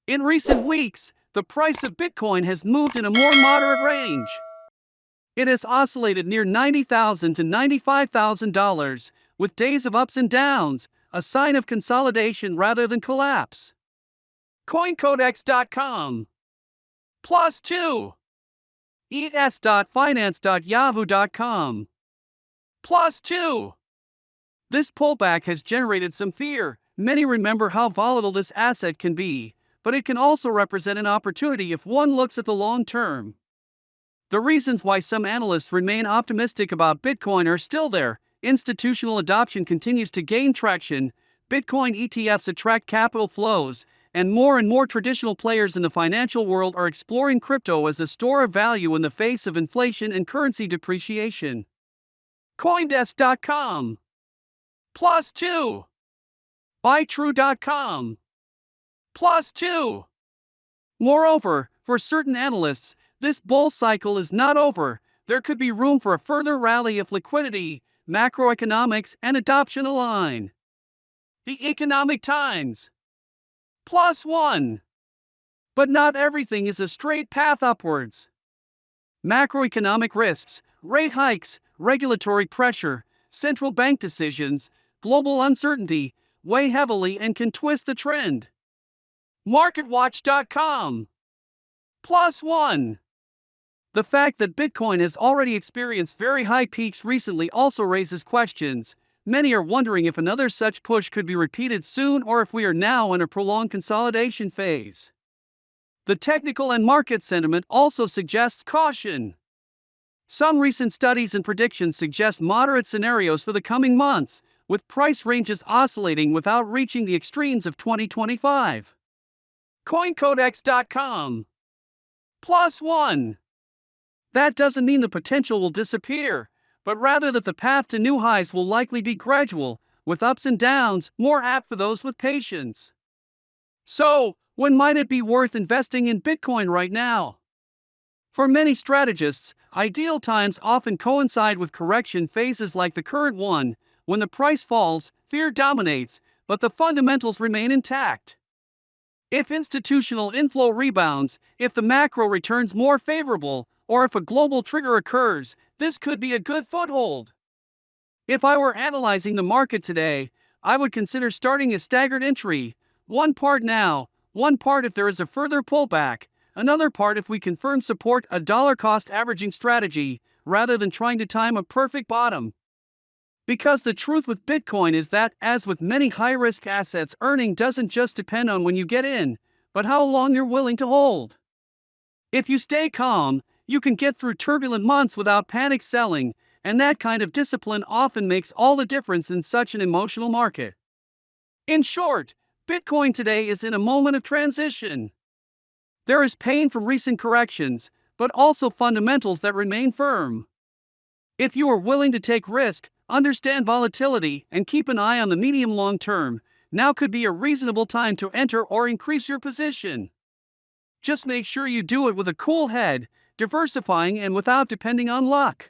In recent weeks, the price of Bitcoin has moved in a more moderate range. It has oscillated near $90,000 to $95,000, with days of ups and downs, a sign of consolidation rather than collapse. CoinCodex.com +2 es.finance.yahoo.com +2 This pullback has generated some fear. Many remember how volatile this asset can be, but it can also represent an opportunity if one looks at the long term. The reasons why some analysts remain optimistic about Bitcoin are still there. Institutional adoption continues to gain traction, Bitcoin ETFs attract capital flows, and more traditional players in the financial world are exploring crypto as a store of value in the face of inflation and currency depreciation. Coindesk.com +2 Buytrue.com +2 Moreover, for certain analysts, this bull cycle is not over. There could be room for a further rally if liquidity, macroeconomics, and adoption align. The Economic Times +1 But not everything is a straight path upwards. Macroeconomic risks, rate hikes, regulatory pressure, central bank decisions, global uncertainty weigh heavily and can twist the trend. MarketWatch.com +1 The fact that Bitcoin has already experienced very high peaks recently also raises questions. Many are wondering if another such push could be repeated soon or if we are now in a prolonged consolidation phase. The technical and market sentiment also suggests caution. Some recent studies and predictions suggest moderate scenarios for the coming months, with price ranges oscillating without reaching the extremes of 2025. CoinCodex.com +1 That doesn't mean the potential will disappear, but rather that the path to new highs will likely be gradual, with ups and downs, more apt for those with patience. So, when might it be worth investing in Bitcoin right now? For many strategists, ideal times often coincide with correction phases like the current one. When the price falls, fear dominates, but the fundamentals remain intact. If institutional inflow rebounds, if the macro returns more favorable, or if a global trigger occurs, this could be a good foothold. If I were analyzing the market today, I would consider starting a staggered entry, one part now, one part if there is a further pullback, another part if we confirm support, a dollar-cost averaging strategy, rather than trying to time a perfect bottom. Because the truth with Bitcoin is that, as with many high-risk assets, earning doesn't just depend on when you get in, but how long you're willing to hold. If you stay calm, you can get through turbulent months without panic selling, and that kind of discipline often makes all the difference in such an emotional market. In short, Bitcoin today is in a moment of transition. There is pain from recent corrections, but also fundamentals that remain firm. If you are willing to take risk, understand volatility, and keep an eye on the medium-long term, now could be a reasonable time to enter or increase your position. Just make sure you do it with a cool head, diversifying and without depending on luck.